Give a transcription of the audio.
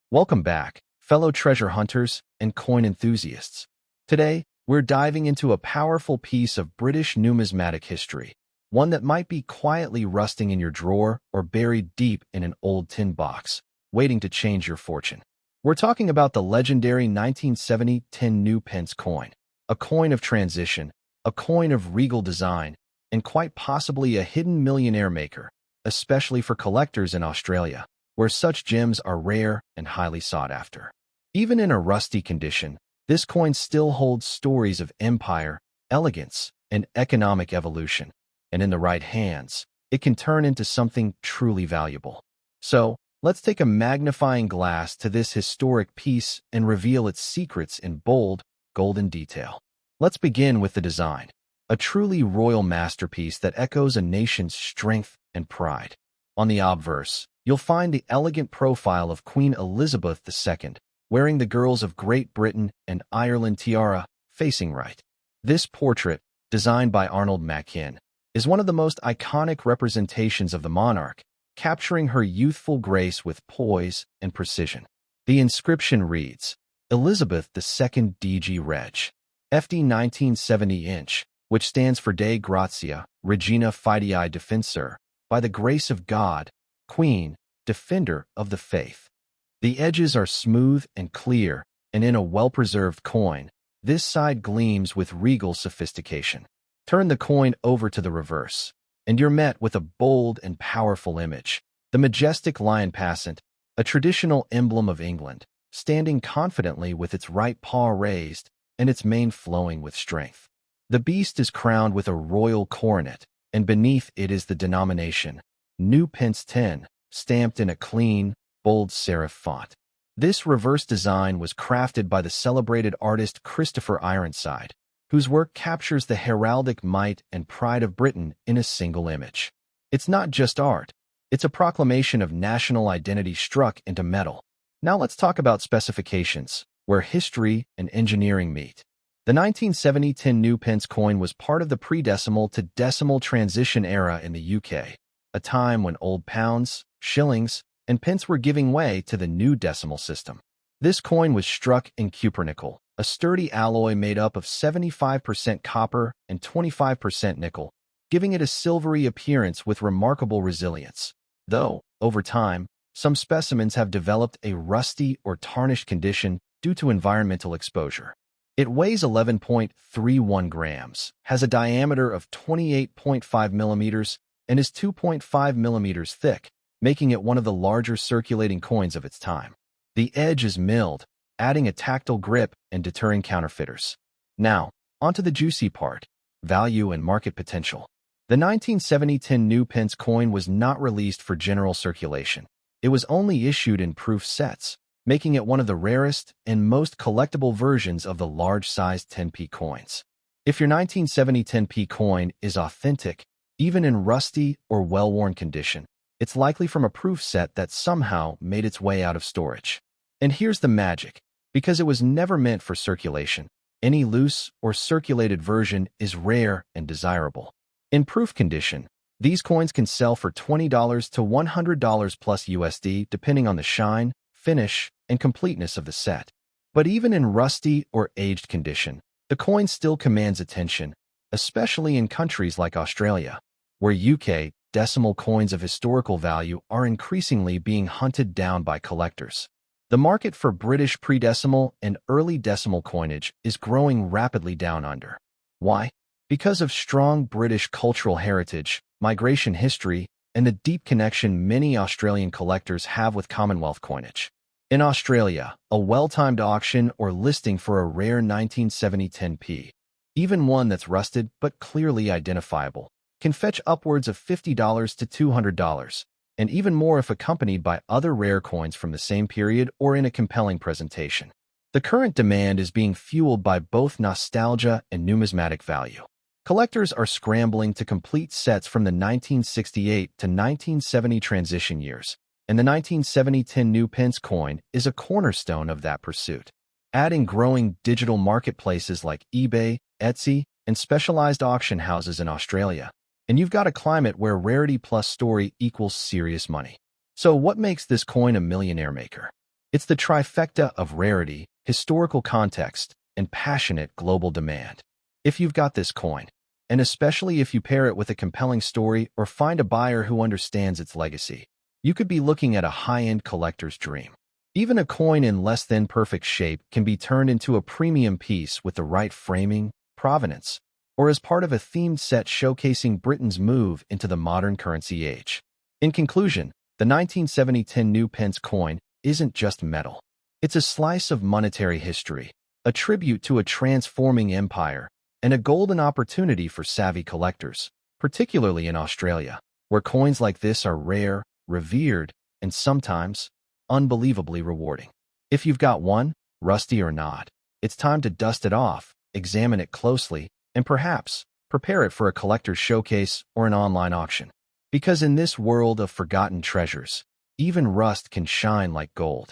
Welcome back, fellow treasure hunters and coin enthusiasts. Today, we're diving into a powerful piece of British numismatic history, one that might be quietly rusting in your drawer or buried deep in an old tin box, waiting to change your fortune. We're talking about the legendary 1970 tin new pence coin, a coin of transition, a coin of regal design, and quite possibly a hidden millionaire maker, especially for collectors in Australia, where such gems are rare and highly sought after. Even in a rusty condition, this coin still holds stories of empire, elegance, and economic evolution, and in the right hands, it can turn into something truly valuable. So, let's take a magnifying glass to this historic piece and reveal its secrets in bold, golden detail. Let's begin with the design, a truly royal masterpiece that echoes a nation's strength and pride. On the obverse, you'll find the elegant profile of Queen Elizabeth II, wearing the Girls of Great Britain and Ireland tiara, facing right. This portrait, designed by Arnold Machin, is one of the most iconic representations of the monarch, capturing her youthful grace with poise and precision. The inscription reads, Elizabeth II DG Reg. FD 1970 inch, which stands for Dei Gratia, Regina Fidei Defensor, by the grace of God, Queen, Defender of the Faith. The edges are smooth and clear, and in a well-preserved coin, this side gleams with regal sophistication. Turn the coin over to the reverse, and you're met with a bold and powerful image. The majestic lion passant, a traditional emblem of England, standing confidently with its right paw raised and its mane flowing with strength. The beast is crowned with a royal coronet, and beneath it is the denomination, New Pence 10, stamped in a clean, bold serif font. This reverse design was crafted by the celebrated artist Christopher Ironside, whose work captures the heraldic might and pride of Britain in a single image. It's not just art, it's a proclamation of national identity struck into metal. Now let's talk about specifications, where history and engineering meet. The 1970 tin new pence coin was part of the pre-decimal to decimal transition era in the UK, a time when old pounds, shillings, and pence were giving way to the new decimal system. This coin was struck in cupronickel, a sturdy alloy made up of 75% copper and 25% nickel, giving it a silvery appearance with remarkable resilience. Though, over time, some specimens have developed a rusty or tarnished condition due to environmental exposure. It weighs 11.31 grams, has a diameter of 28.5 millimeters, and is 2.5 millimeters thick, making it one of the larger circulating coins of its time. The edge is milled, adding a tactile grip and deterring counterfeiters. Now, onto the juicy part, value and market potential. The 1970 tin new pence coin was not released for general circulation. It was only issued in proof sets, making it one of the rarest and most collectible versions of the large-sized 10p coins. If your 1970 10p coin is authentic, even in rusty or well-worn condition, it's likely from a proof set that somehow made its way out of storage. And here's the magic. Because it was never meant for circulation, any loose or circulated version is rare and desirable. In proof condition, these coins can sell for $20 to $100 plus USD depending on the shine, finish, and completeness of the set. But even in rusty or aged condition, the coin still commands attention, especially in countries like Australia, where UK decimal coins of historical value are increasingly being hunted down by collectors. The market for British pre-decimal and early decimal coinage is growing rapidly down under. Why? Because of strong British cultural heritage, migration history, and the deep connection many Australian collectors have with Commonwealth coinage. In Australia, a well-timed auction or listing for a rare 1970 10p, even one that's rusted but clearly identifiable, can fetch upwards of $50 to $200, and even more if accompanied by other rare coins from the same period or in a compelling presentation. The current demand is being fueled by both nostalgia and numismatic value. Collectors are scrambling to complete sets from the 1968 to 1970 transition years, and the 1970 tin new pence coin is a cornerstone of that pursuit. Add in growing digital marketplaces like eBay, Etsy, and specialized auction houses in Australia, and you've got a climate where rarity plus story equals serious money. So what makes this coin a millionaire maker? It's the trifecta of rarity, historical context, and passionate global demand. If you've got this coin, and especially if you pair it with a compelling story or find a buyer who understands its legacy, you could be looking at a high-end collector's dream. Even a coin in less than perfect shape can be turned into a premium piece with the right framing, provenance, or as part of a themed set showcasing Britain's move into the modern currency age. In conclusion, the 1970 new Pence coin isn't just metal. It's a slice of monetary history, a tribute to a transforming empire, and a golden opportunity for savvy collectors, particularly in Australia, where coins like this are rare, revered, and sometimes unbelievably rewarding. If you've got one, rusty or not, it's time to dust it off, examine it closely, and perhaps prepare it for a collector's showcase or an online auction. Because in this world of forgotten treasures, even rust can shine like gold.